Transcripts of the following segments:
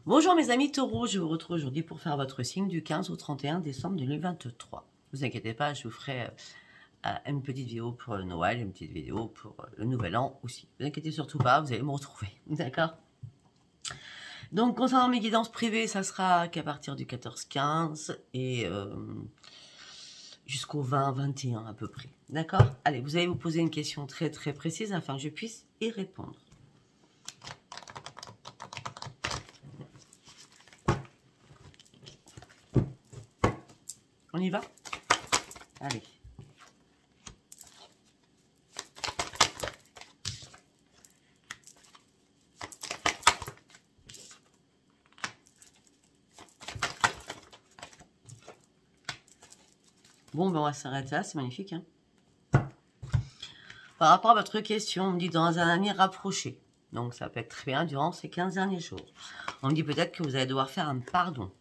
Bonjour mes amis taureaux, je vous retrouve aujourd'hui pour faire votre signe du 15 au 31 décembre 2023. Ne vous inquiétez pas, je vous ferai une petite vidéo pour le Noël, une petite vidéo pour le Nouvel An aussi. Ne vous inquiétez surtout pas, vous allez me retrouver, d'accord? Donc concernant mes guidances privées, ça sera qu'à partir du 14-15 et jusqu'au 20-21 à peu près, d'accord? Allez, vous allez vous poser une question très précise afin que je puisse y répondre. On y va? Allez. Bon, ben on va s'arrêter là, c'est magnifique. Hein. Par rapport à votre question, on me dit dans un avenir rapproché. Donc ça peut être très bien durant ces 15 derniers jours. On me dit peut-être que vous allez devoir faire un pardon.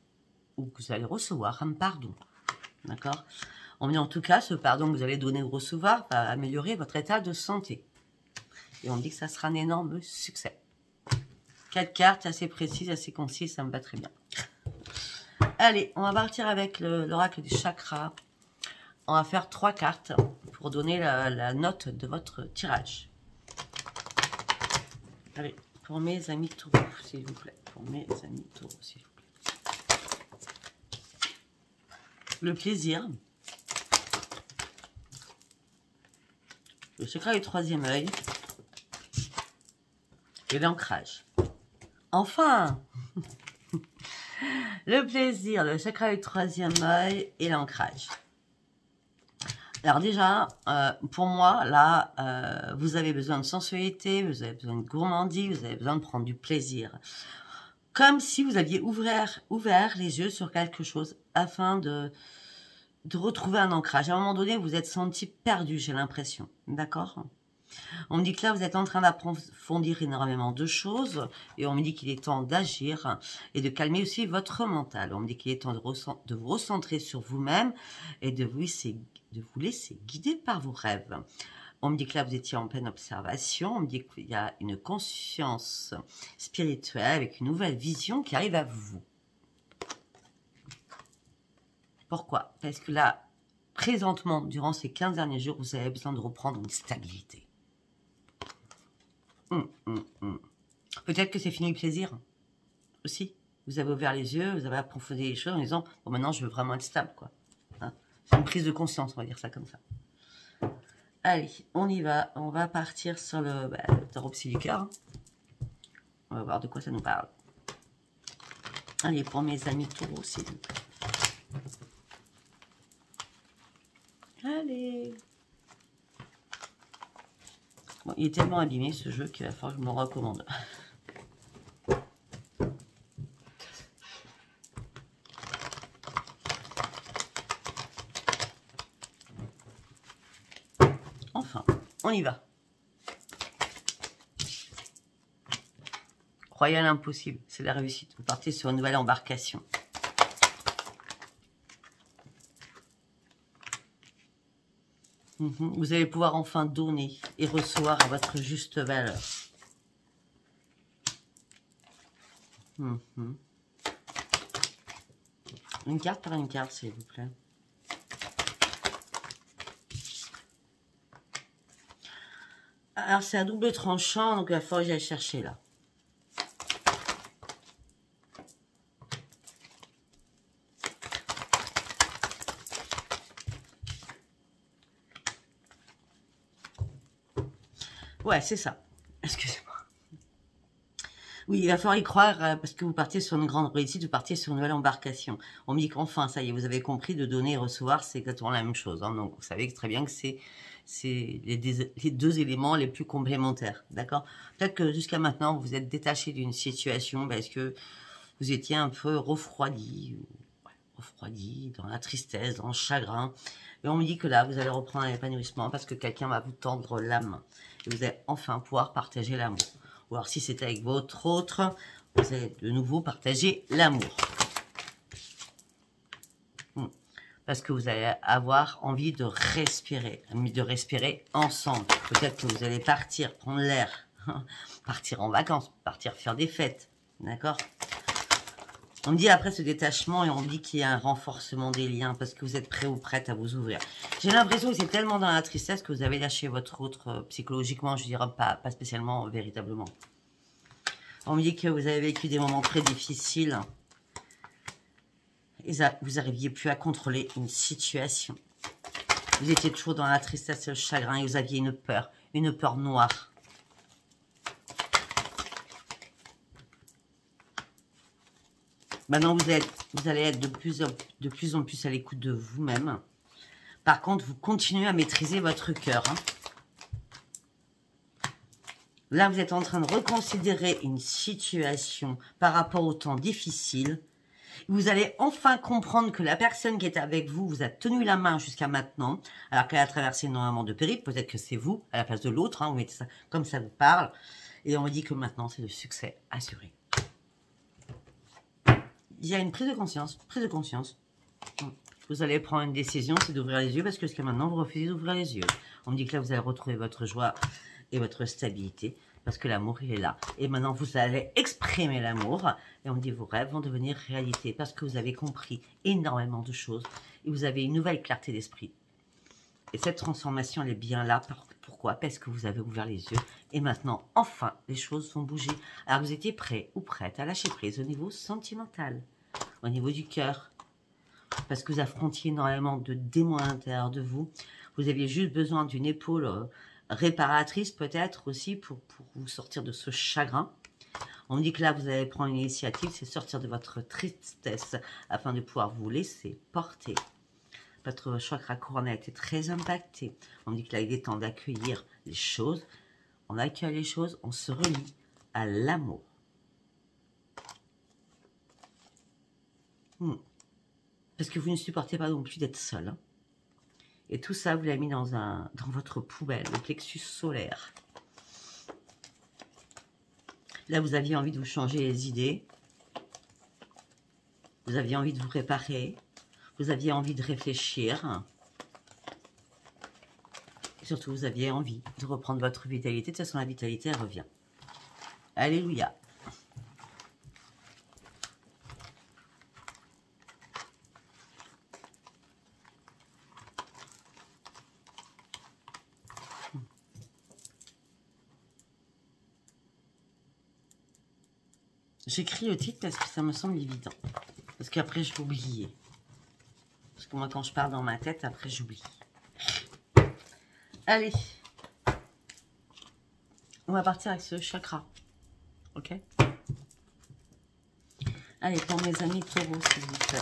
Ou que vous allez recevoir un pardon. D'accord? On me dit en tout cas, ce pardon que vous allez donner ou recevoir va améliorer votre état de santé. Et on me dit que ça sera un énorme succès. 4 cartes assez précises, assez concises, ça me va très bien. Allez, on va partir avec l'oracle du chakra. On va faire 3 cartes pour donner la note de votre tirage. Allez, pour mes amis taureaux, s'il vous plaît. Pour mes amis taureaux, s'il vous plaît. Le plaisir. Le secret du troisième œil. Et l'ancrage. Enfin! Le plaisir, le secret du troisième œil et l'ancrage. Alors déjà, pour moi, là, vous avez besoin de sensualité, vous avez besoin de gourmandise, vous avez besoin de prendre du plaisir. Comme si vous aviez ouvert les yeux sur quelque chose afin de retrouver un ancrage. À un moment donné, vous vous êtes senti perdu, j'ai l'impression. D'accord ? On me dit que là, vous êtes en train d'approfondir énormément de choses et on me dit qu'il est temps d'agir et de calmer aussi votre mental. On me dit qu'il est temps de vous recentrer sur vous-même et de vous laisser guider par vos rêves. On me dit que là, vous étiez en pleine observation. On me dit qu'il y a une conscience spirituelle avec une nouvelle vision qui arrive à vous. Pourquoi? Parce que là, présentement, durant ces 15 derniers jours, vous avez besoin de reprendre une stabilité. Peut-être que c'est fini le plaisir aussi. Vous avez ouvert les yeux, vous avez approfondi les choses en disant bon, maintenant je veux vraiment être stable, quoi. Hein, c'est une prise de conscience, on va dire ça comme ça. Allez, on y va. On va partir sur le tarot psy du cœur. On va voir de quoi ça nous parle. Allez, pour mes amis taureaux, s'il vous plaît. Allez. Bon, il est tellement abîmé ce jeu qu'il va falloir que je me recommande. Enfin, on y va. Croyez à l'impossible, c'est la réussite. Vous partez sur une nouvelle embarcation. Vous allez pouvoir enfin donner et recevoir à votre juste valeur. Une carte par une carte, s'il vous plaît. Alors, c'est un double tranchant, donc il va falloir que j'aille chercher là. Ouais, c'est ça. Excusez-moi. Oui, il va falloir y croire parce que vous partiez sur une grande réussite, vous partiez sur une nouvelle embarcation. On me dit qu'enfin, ça y est, vous avez compris, de donner et recevoir, c'est exactement la même chose. Hein. Donc, vous savez très bien que c'est les deux éléments les plus complémentaires. D'accord? Peut-être que jusqu'à maintenant, vous vous êtes détaché d'une situation parce que vous étiez un peu refroidi dans la tristesse, dans le chagrin. Et on me dit que là, vous allez reprendre un épanouissement parce que quelqu'un va vous tendre la main. Et vous allez enfin pouvoir partager l'amour. Ou alors si c'était avec votre autre, vous allez de nouveau partager l'amour. Parce que vous allez avoir envie de respirer ensemble. Peut-être que vous allez partir, prendre l'air, partir en vacances, partir faire des fêtes. D'accord? On me dit après ce détachement et on me dit qu'il y a un renforcement des liens parce que vous êtes prêt ou prête à vous ouvrir. J'ai l'impression que c'est tellement dans la tristesse que vous avez lâché votre autre psychologiquement, je dirais pas spécialement véritablement. On me dit que vous avez vécu des moments très difficiles et vous n'arriviez plus à contrôler une situation. Vous étiez toujours dans la tristesse et le chagrin et vous aviez une peur noire. Maintenant, vous allez être de plus en plus à l'écoute de vous-même. Par contre, vous continuez à maîtriser votre cœur. Hein. Là, vous êtes en train de reconsidérer une situation par rapport au temps difficile. Vous allez enfin comprendre que la personne qui est avec vous vous a tenu la main jusqu'à maintenant, alors qu'elle a traversé énormément de périples. Peut-être que c'est vous, à la place de l'autre. Hein, vous mettez ça comme ça vous parle. Et on me dit que maintenant, c'est le succès assuré. Il y a une prise de conscience, Vous allez prendre une décision, c'est d'ouvrir les yeux, parce que jusqu'à maintenant, vous refusez d'ouvrir les yeux. On me dit que là, vous allez retrouver votre joie et votre stabilité, parce que l'amour, il est là. Et maintenant, vous allez exprimer l'amour, et on me dit vos rêves vont devenir réalité, parce que vous avez compris énormément de choses, et vous avez une nouvelle clarté d'esprit. Et cette transformation, elle est bien là. Pourquoi? Parce que vous avez ouvert les yeux, et maintenant, enfin, les choses vont bouger. Alors, vous étiez prêt ou prête à lâcher prise au niveau sentimental, au niveau du cœur, parce que vous affrontiez énormément de démons à l'intérieur de vous. Vous aviez juste besoin d'une épaule réparatrice peut-être aussi pour vous sortir de ce chagrin. On me dit que là, vous allez prendre une initiative, c'est sortir de votre tristesse afin de pouvoir vous laisser porter. Votre chakra couronné a été très impacté. On me dit que là, il est temps d'accueillir les choses. On accueille les choses, on se relie à l'amour. Parce que vous ne supportez pas non plus d'être seul. Hein. Et tout ça, vous l'avez mis dans votre poubelle, le plexus solaire. Là, vous aviez envie de vous changer les idées. Vous aviez envie de vous réparer. Vous aviez envie de réfléchir. Et surtout, vous aviez envie de reprendre votre vitalité. De toute façon, la vitalité, elle revient. Alléluia. J'écris le titre parce que ça me semble évident. Parce qu'après, je vais oublier. Parce que moi, quand je parle dans ma tête, après, j'oublie. Allez. On va partir avec ce chakra. Ok? Allez, pour mes amis taureaux, s'il vous plaît.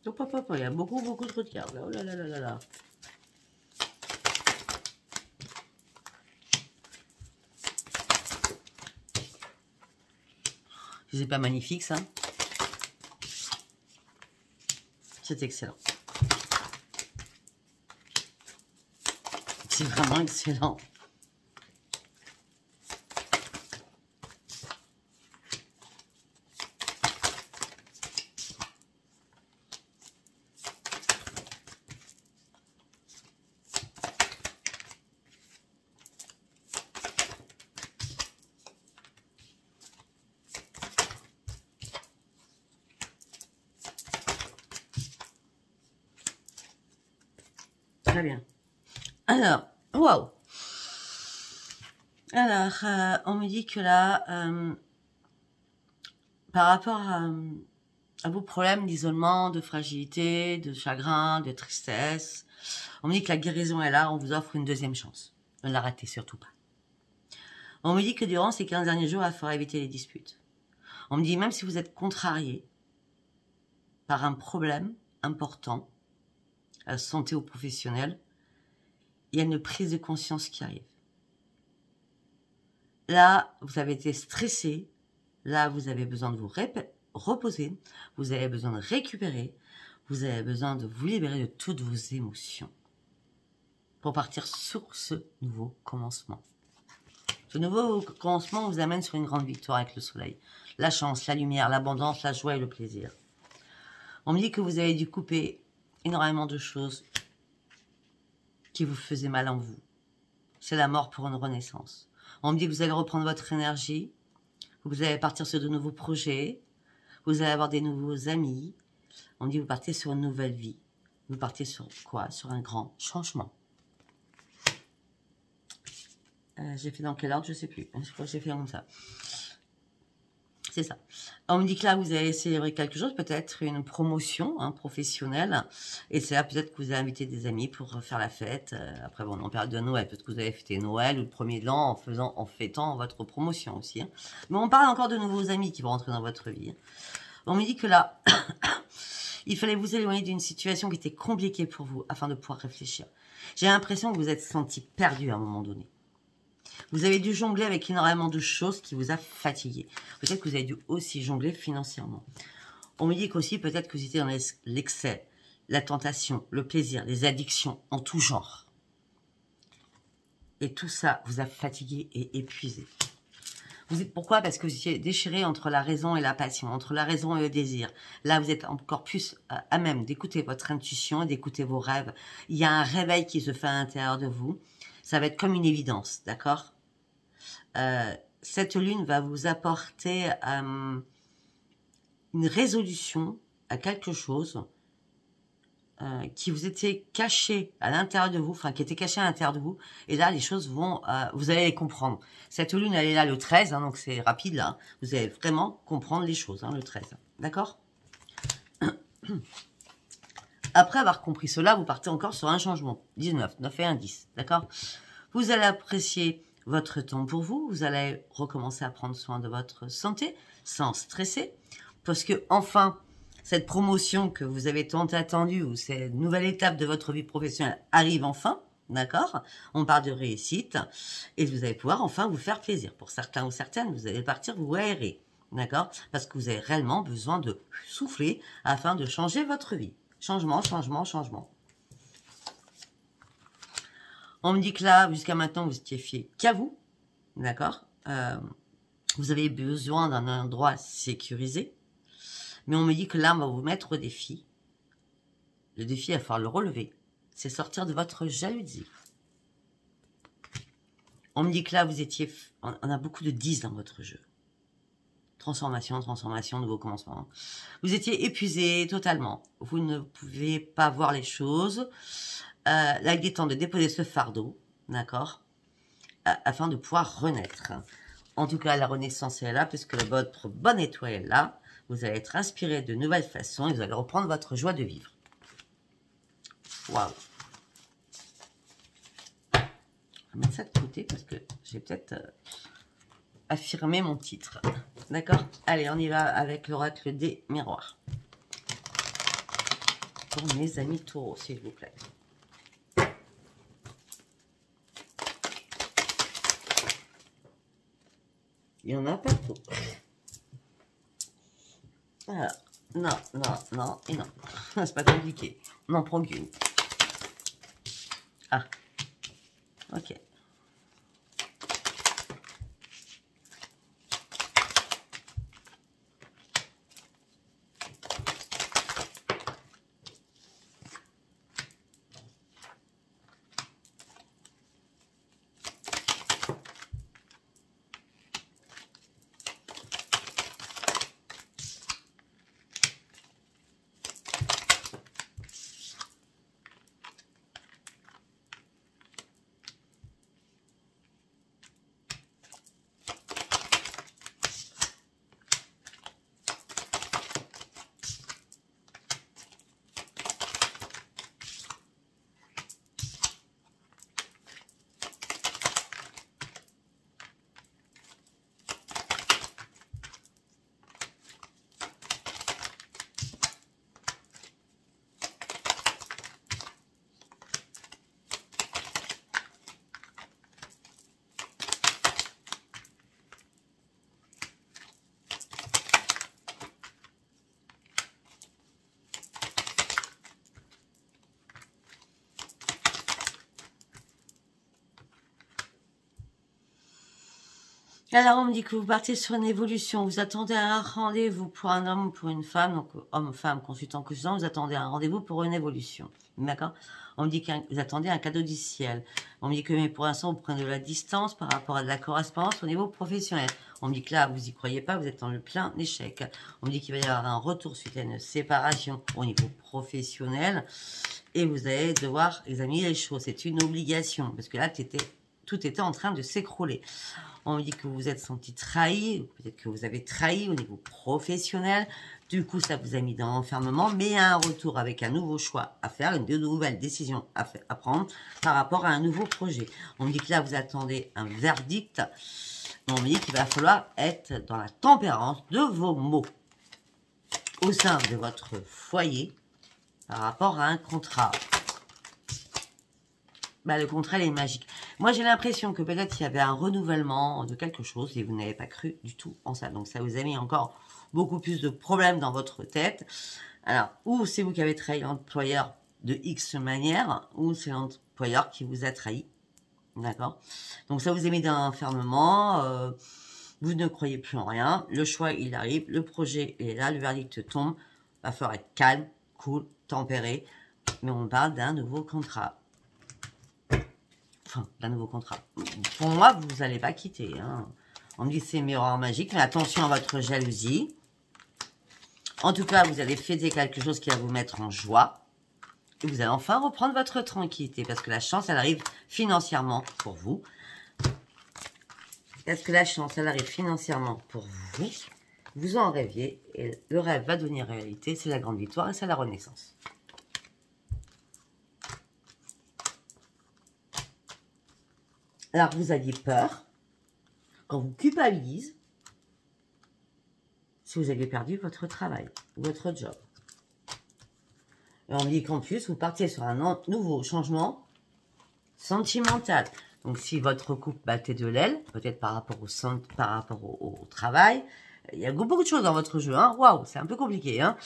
Hop, hop, hop, il y a beaucoup trop de cartes. Oh là là là là là. C'est pas magnifique, ça? C'est excellent. C'est vraiment excellent. Très bien. Alors, waouh. Alors, on me dit que là, par rapport à vos problèmes d'isolement, de fragilité, de chagrin, de tristesse, on me dit que la guérison est là, on vous offre une deuxième chance. Ne la ratez surtout pas. On me dit que durant ces 15 derniers jours, il faudra éviter les disputes. On me dit même si vous êtes contrarié par un problème important, à la santé ou professionnelle, il y a une prise de conscience qui arrive. Là, vous avez été stressé. Là, vous avez besoin de vous reposer. Vous avez besoin de récupérer. Vous avez besoin de vous libérer de toutes vos émotions pour partir sur ce nouveau commencement. Ce nouveau commencement vous amène sur une grande victoire avec le soleil. La chance, la lumière, l'abondance, la joie et le plaisir. On me dit que vous avez dû couper énormément de choses qui vous faisaient mal en vous. c'est la mort pour une renaissance. On me dit que vous allez reprendre votre énergie, vous allez partir sur de nouveaux projets, vous allez avoir des nouveaux amis. On me dit que vous partez sur une nouvelle vie. Vous partez sur quoi? Sur un grand changement. J'ai fait dans quel ordre? Je sais plus. Je crois que j'ai fait comme ça. C'est ça. On me dit que là, vous allez célébrer quelque chose, peut-être une promotion professionnelle. Et c'est là peut-être que vous allez inviter des amis pour faire la fête. Après, bon, en période de Noël, peut-être que vous allez fêter Noël ou le premier de l'an en fêtant votre promotion aussi. Hein. Mais on parle encore de nouveaux amis qui vont rentrer dans votre vie. Hein. On me dit que là, il fallait vous éloigner d'une situation qui était compliquée pour vous afin de pouvoir réfléchir. J'ai l'impression que vous êtes senti perdu à un moment donné. Vous avez dû jongler avec énormément de choses qui vous a fatigué. Peut-être que vous avez dû aussi jongler financièrement. On me dit qu'aussi, peut-être que vous étiez dans l'excès, la tentation, le plaisir, les addictions en tout genre. Et tout ça vous a fatigué et épuisé. Pourquoi? Parce que vous étiez déchiré entre la raison et la passion, entre la raison et le désir. Là, vous êtes encore plus à même d'écouter votre intuition et d'écouter vos rêves. Il y a un réveil qui se fait à l'intérieur de vous. Ça va être comme une évidence, d'accord? Cette lune va vous apporter une résolution à quelque chose qui vous était caché à l'intérieur de vous, enfin qui était caché à l'intérieur de vous. Et là, les choses vont, vous allez les comprendre. Cette lune, elle est là le 13, hein, donc c'est rapide là. Vous allez vraiment comprendre les choses, hein, le 13. D'accord? Après avoir compris cela, vous partez encore sur un changement. 19, 9 et 1, 10. D'accord? Vous allez apprécier votre temps pour vous. Vous allez recommencer à prendre soin de votre santé sans stresser. Parce que, enfin, cette promotion que vous avez tant attendue ou cette nouvelle étape de votre vie professionnelle arrive enfin. D'accord? On parle de réussite. Et vous allez pouvoir enfin vous faire plaisir. Pour certains ou certaines, vous allez partir vous aérer. D'accord? Parce que vous avez réellement besoin de souffler afin de changer votre vie. Changement, changement, changement. On me dit que là, jusqu'à maintenant, vous étiez fié qu'à vous. D'accord? Vous avez besoin d'un endroit sécurisé. Mais on me dit que là, on va vous mettre au défi. Le défi, il va falloir le relever. C'est sortir de votre jalousie. On me dit que là, vous étiez... On a beaucoup de 10 dans votre jeu. Transformation, transformation, nouveau commencement. Vous étiez épuisé totalement. Vous ne pouvez pas voir les choses. Là, il est temps de déposer ce fardeau, d'accord, afin de pouvoir renaître. En tout cas, la renaissance est là, puisque votre bonne étoile est là. Vous allez être inspiré de nouvelles façons et vous allez reprendre votre joie de vivre. Waouh! Je vais mettre ça de côté parce que j'ai peut-être affirmé mon titre. D'accord? Allez, on y va avec l'oracle des miroirs. Pour mes amis taureaux, s'il vous plaît. Il y en a partout. Alors, non, non, non et non. C'est pas compliqué. On n'en prend qu'une. Ah, ok. Alors, on me dit que vous partez sur une évolution. Vous attendez un rendez-vous pour un homme ou pour une femme. Donc, homme, femme, consultant, vous attendez un rendez-vous pour une évolution. D'accord? On me dit que vous attendez un cadeau du ciel. On me dit que mais pour l'instant, vous prenez de la distance par rapport à de la correspondance au niveau professionnel. On me dit que là, vous y croyez pas, vous êtes dans le plein échec. On me dit qu'il va y avoir un retour suite à une séparation au niveau professionnel. Et vous allez devoir examiner les choses. C'est une obligation. Parce que là, tout était en train de s'écrouler. On me dit que vous vous êtes senti trahi, peut-être que vous avez trahi au niveau professionnel. Du coup, ça vous a mis dans l'enfermement, mais il y a un retour avec un nouveau choix à faire, de nouvelles décisions à prendre par rapport à un nouveau projet. On me dit que là, vous attendez un verdict. On me dit qu'il va falloir être dans la tempérance de vos mots au sein de votre foyer par rapport à un contrat. Le contrat, il est magique. Moi, j'ai l'impression que peut-être il y avait un renouvellement de quelque chose et vous n'avez pas cru du tout en ça. Donc, ça vous a mis encore beaucoup plus de problèmes dans votre tête. Alors, ou c'est vous qui avez trahi l'employeur de X manière, ou c'est l'employeur qui vous a trahi. D'accord? Donc, ça vous a mis dans l'enfermement. Vous ne croyez plus en rien. Le choix, il arrive. Le projet est là. Le verdict tombe. Il va falloir être calme, cool, tempéré. Mais on parle d'un nouveau contrat. Enfin, d'un nouveau contrat. Pour moi, vous n'allez pas quitter. Hein. On me dit que c'est miroir magique, mais attention à votre jalousie. En tout cas, vous allez fêter quelque chose qui va vous mettre en joie. Et vous allez enfin reprendre votre tranquillité, parce que la chance, elle arrive financièrement pour vous. Est-ce que la chance, elle arrive financièrement pour vous? Vous en rêviez, et le rêve va devenir réalité. C'est la grande victoire et c'est la renaissance. Alors, vous aviez peur, quand vous culpabilisez, si vous aviez perdu votre travail, votre job. Et on me dit qu'en plus, vous partiez sur un nouveau changement sentimental. Donc, si votre couple battait de l'aile, peut-être par rapport au travail, il y a beaucoup de choses dans votre jeu. Hein. Waouh, c'est un peu compliqué. Hein.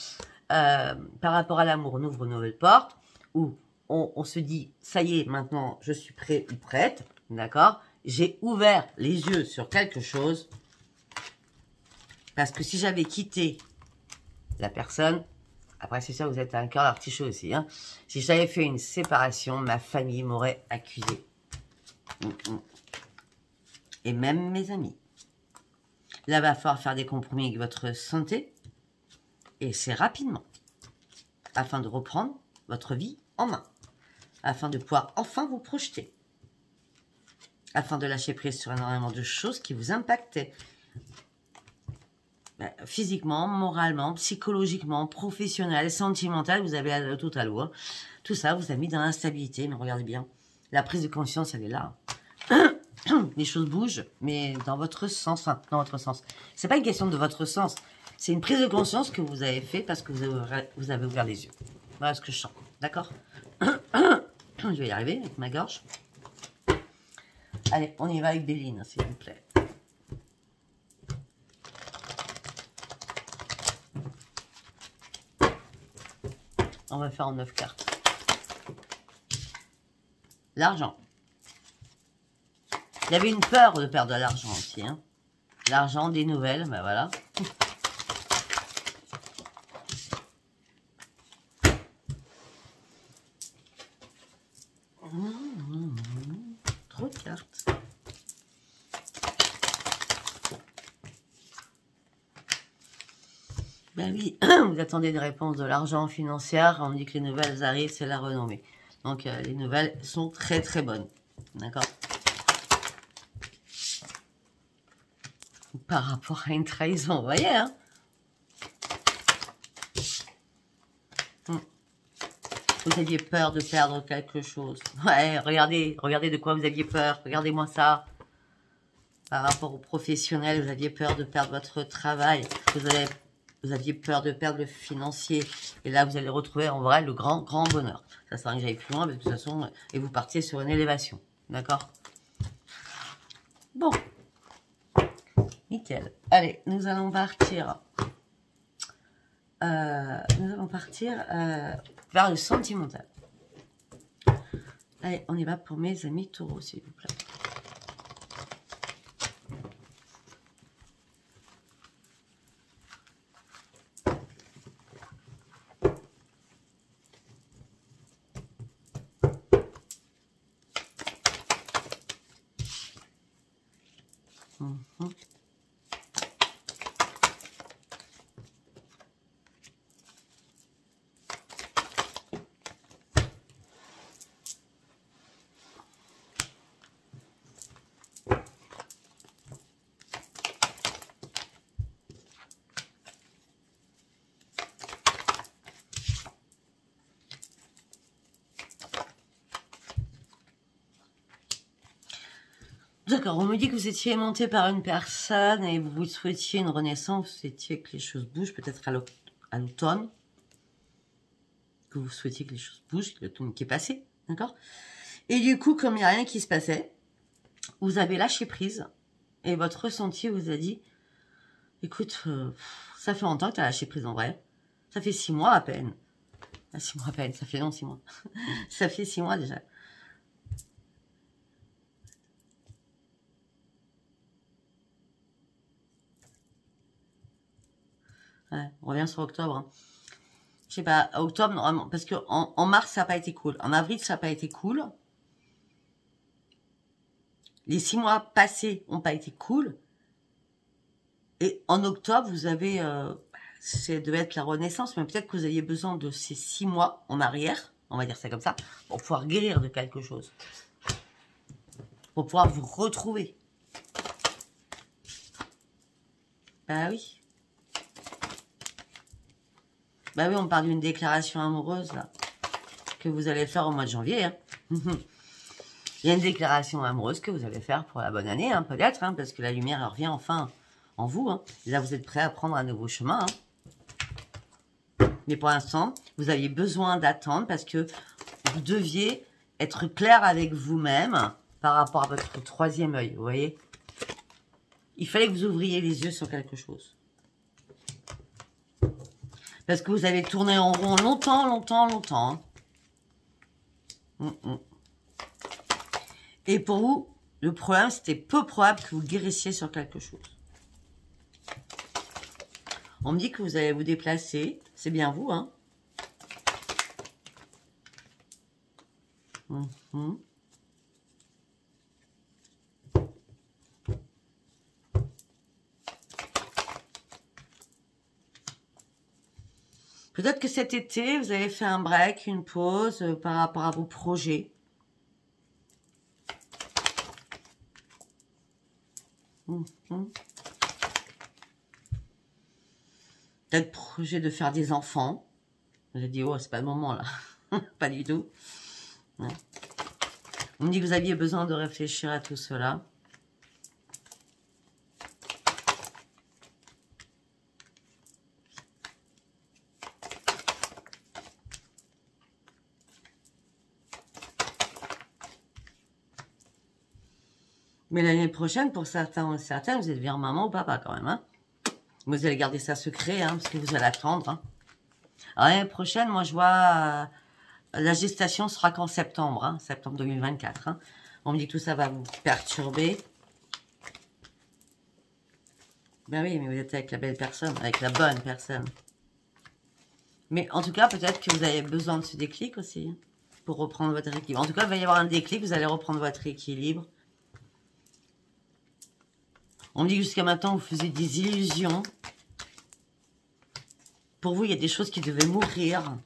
Par rapport à l'amour, on ouvre une nouvelle porte, où on se dit, ça y est, maintenant, je suis prêt ou prête. D'accord? J'ai ouvert les yeux sur quelque chose. Parce que si j'avais quitté la personne, après c'est ça, vous êtes un cœur d'artichaut aussi. Hein, si j'avais fait une séparation, ma famille m'aurait accusé. Et même mes amis. Là, il va falloir faire des compromis avec votre santé. Et c'est rapidement. Afin de reprendre votre vie en main. Afin de pouvoir enfin vous projeter. Afin de lâcher prise sur énormément de choses qui vous impactaient. Physiquement, moralement, psychologiquement, professionnel, sentimental, vous avez la totale. Hein. Tout ça vous a mis dans l'instabilité, mais regardez bien. La prise de conscience, elle est là. Les choses bougent, mais dans votre sens. Enfin, dans votre sens. C'est pas une question de votre sens. C'est une prise de conscience que vous avez fait parce que vous avez ouvert les yeux. Voilà ce que je sens. D'accord? Je vais y arriver avec ma gorge. Allez, on y va avec Béline, s'il vous plaît. On va faire en 9 cartes. L'argent. Il y avait une peur de perdre de l'argent aussi. Hein. L'argent, des nouvelles, ben voilà. Trop de cartes. Ben oui, vous attendez des réponses de l'argent financière. On dit que les nouvelles arrivent, c'est la renommée. Donc, les nouvelles sont très très bonnes. D'accord? Par rapport à une trahison, vous voyez, hein? Vous aviez peur de perdre quelque chose. Ouais, regardez de quoi vous aviez peur. Regardez-moi ça. Par rapport aux professionnels, vous aviez peur de perdre votre travail. Vous aviez peur de perdre le financier. Et là, vous allez retrouver en vrai le grand bonheur. Ça sert à rien que j'aille plus loin, mais de toute façon, et vous partiez sur une élévation. D'accord? Bon. Nickel. Allez, nous allons partir. Vers le sentimental. Allez, on y va pour mes amis taureaux, s'il vous plaît. Mhm. D'accord, on me dit que vous étiez aimanté par une personne et vous souhaitiez une renaissance, vous souhaitiez que les choses bougent, peut-être à l'automne, que vous souhaitiez que les choses bougent, l'automne qui est passé, d'accord? Et du coup, comme il n'y a rien qui se passait, vous avez lâché prise et votre ressenti vous a dit, écoute, ça fait longtemps que tu as lâché prise en vrai, ça fait 6 mois à peine. 6 mois à peine, ça fait long 6 mois. Ça fait 6 mois déjà. Ouais, on revient sur octobre. Hein. Je sais pas, octobre, normalement, parce que en mars, ça n'a pas été cool. En avril, ça n'a pas été cool. Les 6 mois passés n'ont pas été cool. Et en octobre, vous avez... c'est devait être la renaissance, mais peut-être que vous aviez besoin de ces 6 mois en arrière, on va dire ça comme ça, pour pouvoir guérir de quelque chose. Pour pouvoir vous retrouver. Bah oui. Bah oui, on parle d'une déclaration amoureuse, là, que vous allez faire au mois de janvier. Hein. Il y a une déclaration amoureuse que vous allez faire pour la bonne année, hein, peut-être, hein, parce que la lumière elle revient enfin en vous. Hein. Et là, vous êtes prêt à prendre un nouveau chemin. Hein. Mais pour l'instant, vous aviez besoin d'attendre parce que vous deviez être clair avec vous-même par rapport à votre troisième œil, vous voyez. Il fallait que vous ouvriez les yeux sur quelque chose. Parce que vous avez tourné en rond longtemps. Hein. Et pour vous, le problème, c'était peu probable que vous guérissiez sur quelque chose. On me dit que vous allez vous déplacer. C'est bien vous, hein. Peut-être que cet été, vous avez fait un break, une pause par rapport à vos projets. Peut-être projet de faire des enfants. J'ai dit, oh, c'est pas le moment là. Pas du tout. Ouais. On me dit que vous aviez besoin de réfléchir à tout cela. Mais l'année prochaine, pour certains, vous allez devenir maman ou papa quand même. Hein. Vous allez garder ça secret, hein, parce que vous allez attendre. Hein. L'année prochaine, moi, je vois... la gestation sera qu'en septembre, hein, septembre 2024. Hein. On me dit que tout ça va vous perturber. Ben oui, mais vous êtes avec la belle personne, avec la bonne personne. Mais en tout cas, peut-être que vous avez besoin de ce déclic aussi, hein, pour reprendre votre équilibre. En tout cas, il va y avoir un déclic, vous allez reprendre votre équilibre. On me dit que jusqu'à maintenant, vous faisiez des illusions. Pour vous, il y a des choses qui devaient mourir.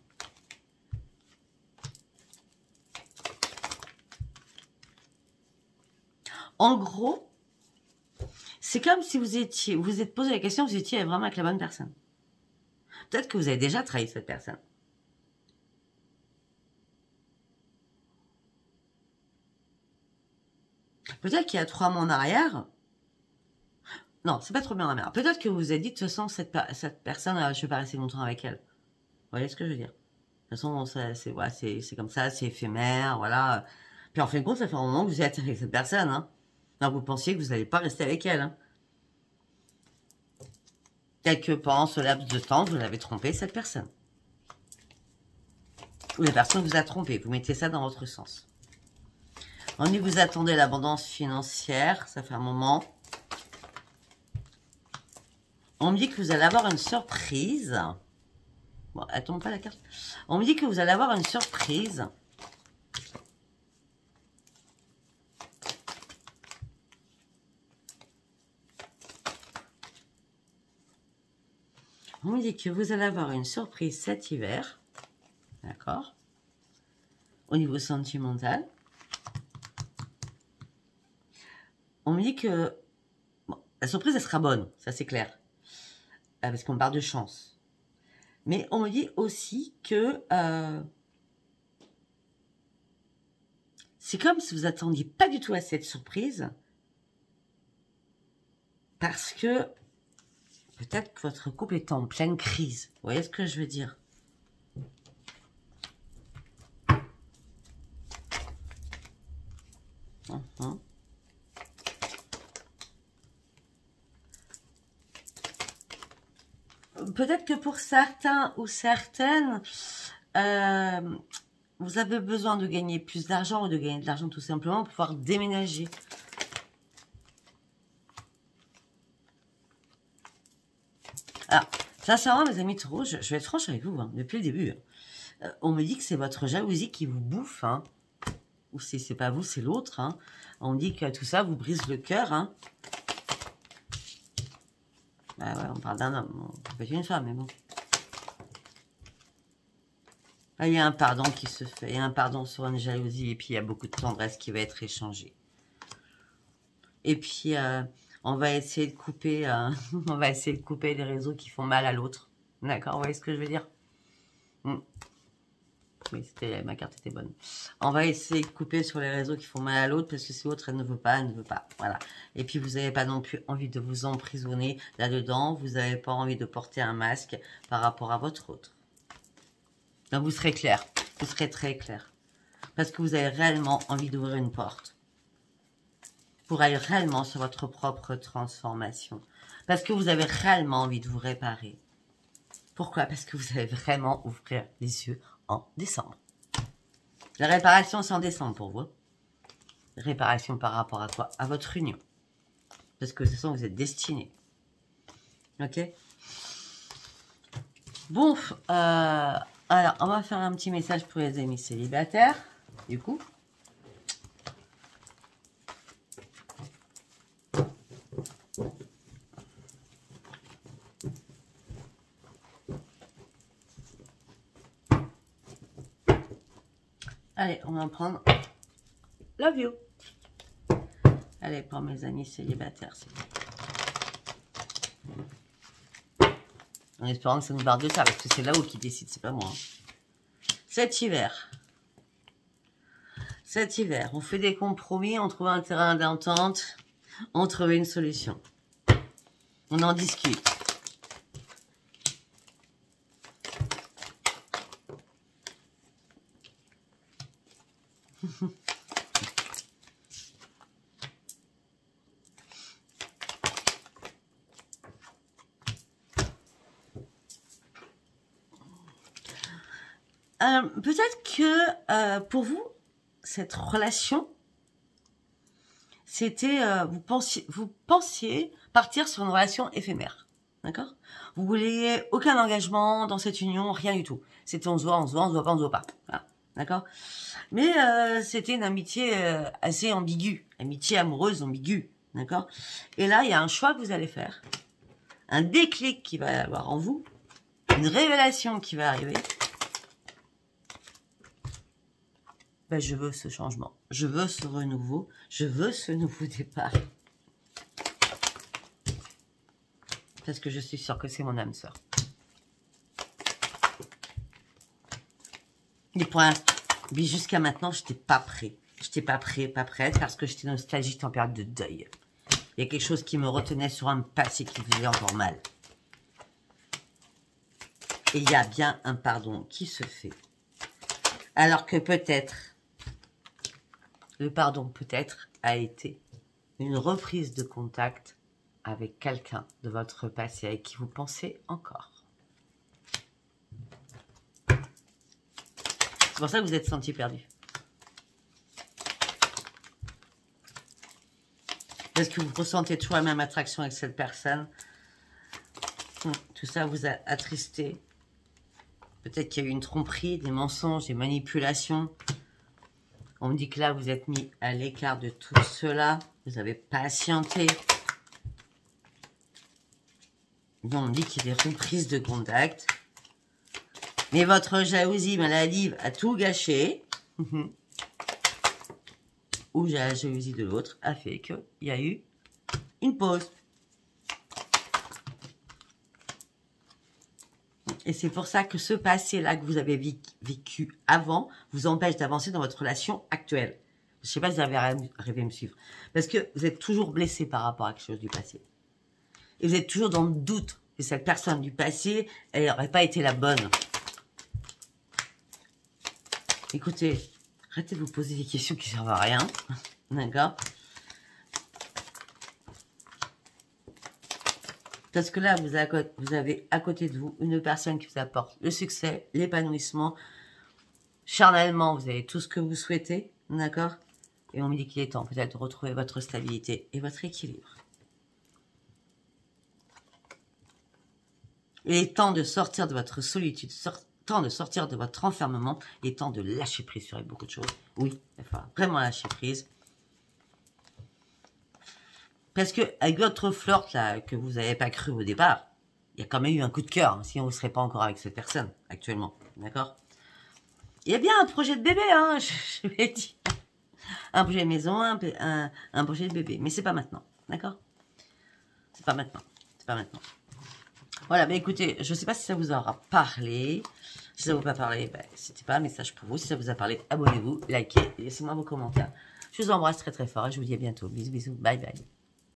En gros, c'est comme si vous êtes posé la question, vous étiez vraiment avec la bonne personne. Peut-être que vous avez déjà trahi cette personne. Peut-être qu'il y a 3 mois en arrière... Non, c'est pas trop bien la mère. Peut-être que vous vous êtes dit, de toute façon, cette personne, je vais pas rester longtemps avec elle. Vous voyez ce que je veux dire? De toute façon, c'est comme ça, c'est éphémère, voilà. Puis en fin de compte, ça fait un moment que vous êtes avec cette personne. Hein. Alors vous pensiez que vous n'allez pas rester avec elle. Hein. Peut-être que pendant ce laps de temps, vous l'avez trompé, cette personne. Ou la personne vous a trompé. Vous mettez ça dans votre sens. On dit que vous attendez l'abondance financière. Ça fait un moment. On me dit que vous allez avoir une surprise. Bon, elle tombe pas la carte. On me dit que vous allez avoir une surprise. On me dit que vous allez avoir une surprise cet hiver. D'accord? Au niveau sentimental. On me dit que bon, la surprise, elle sera bonne. Ça, c'est clair. Parce qu'on parle de chance. Mais on me dit aussi que c'est comme si vous attendiez pas du tout à cette surprise. Parce que peut-être que votre couple est en pleine crise. Vous voyez ce que je veux dire? Peut-être que pour certains ou certaines, vous avez besoin de gagner plus d'argent ou de gagner de l'argent tout simplement pour pouvoir déménager. Alors, sincèrement, mes amis taureaux, je vais être franche avec vous, hein, depuis le début. On me dit que c'est votre jalousie qui vous bouffe, hein, ou si c'est pas vous, c'est l'autre. Hein. On dit que tout ça vous brise le cœur. Hein. Bah ouais, on parle d'un homme, on peut être une femme, mais bon. Ah, il y a un pardon qui se fait, il y a un pardon sur une jalousie, et puis il y a beaucoup de tendresse qui va être échangée. Et puis, on va essayer de couper, on va essayer de couper les réseaux qui font mal à l'autre. D'accord, vous voyez ce que je veux dire? Oui, ma carte était bonne. On va essayer de couper sur les réseaux qui font mal à l'autre parce que si l'autre, elle ne veut pas, elle ne veut pas. Voilà. Et puis, vous n'avez pas non plus envie de vous emprisonner là-dedans. Vous n'avez pas envie de porter un masque par rapport à votre autre. Donc, vous serez clair. Vous serez très clair. Parce que vous avez réellement envie d'ouvrir une porte. Pour aller réellement sur votre propre transformation. Parce que vous avez réellement envie de vous réparer. Pourquoi? Parce que vous allez vraiment ouvrir les yeux en décembre. La réparation, c'est en décembre pour vous. Réparation par rapport à quoi? À votre union. Parce que de toute façon, vous êtes destinés. Ok? Bon, alors, on va faire un petit message pour les amis célibataires. Du coup. Allez, on va prendre Love You. Allez, pour mes amis célibataires, c'est bon. En espérant que ça nous barre de ça, parce que c'est là-haut qui décide, c'est pas moi. Hein. Cet hiver, on fait des compromis, on trouve un terrain d'entente, on trouve une solution. On en discute. Peut-être que pour vous, cette relation, c'était, vous pensiez partir sur une relation éphémère, d'accord? Vous vouliez aucun engagement dans cette union, rien du tout. C'était on se voit, on se voit, on se voit pas, on se voit pas, voilà, d'accord? Mais c'était une amitié assez ambiguë, amitié amoureuse ambiguë, d'accord? Et là, il y a un choix que vous allez faire, un déclic qui va y avoir en vous, une révélation qui va arriver. Ben, je veux ce changement, je veux ce renouveau, je veux ce nouveau départ. Parce que je suis sûre que c'est mon âme sœur. Mais jusqu'à maintenant, je n'étais pas prêt. Je n'étais pas prêt, pas prête, parce que j'étais nostalgique en période de deuil. Il y a quelque chose qui me retenait sur un passé qui faisait encore mal. Et il y a bien un pardon qui se fait. Alors que peut-être, le pardon peut-être a été une reprise de contact avec quelqu'un de votre passé avec qui vous pensez encore. C'est pour ça que vous êtes senti perdu. Parce que vous ressentez toujours la même attraction avec cette personne. Tout ça vous a attristé. Peut-être qu'il y a eu une tromperie, des mensonges, des manipulations. On me dit que là, vous êtes mis à l'écart de tout cela. Vous avez patienté. Donc, on dit qu'il y a des reprises de contact. Mais votre jalousie maladive a tout gâché. Ou la jalousie de l'autre a fait qu'il y a eu une pause. Et c'est pour ça que ce passé-là que vous avez vécu avant vous empêche d'avancer dans votre relation actuelle. Je ne sais pas si vous avez arrivé à me suivre. Parce que vous êtes toujours blessé par rapport à quelque chose du passé. Et vous êtes toujours dans le doute que cette personne du passé, elle n'aurait pas été la bonne. Écoutez, arrêtez de vous poser des questions qui ne servent à rien. D'accord? Parce que là, vous avez à côté de vous une personne qui vous apporte le succès, l'épanouissement. Charnellement, vous avez tout ce que vous souhaitez. D'accord? Et on me dit qu'il est temps peut-être de retrouver votre stabilité et votre équilibre. Il est temps de sortir de votre solitude, temps de sortir de votre enfermement, il est temps de lâcher prise sur beaucoup de choses. Oui, il va falloir vraiment lâcher prise. Parce que avec votre flirt là, que vous n'avez pas cru au départ, il y a quand même eu un coup de cœur, hein, sinon vous ne serez pas encore avec cette personne actuellement. D'accord? Il y a bien un projet de bébé, hein, je l'ai dit. Un projet de maison, un projet de bébé. Mais c'est pas maintenant. D'accord? C'est pas maintenant. C'est pas maintenant. Voilà, mais écoutez, je ne sais pas si ça vous aura parlé. Si ça ne vous a pas parlé, ben, c'était pas un message pour vous. Si ça vous a parlé, abonnez-vous, likez, laissez-moi vos commentaires. Je vous embrasse très très fort et je vous dis à bientôt. Bisous, bisous, bye bye.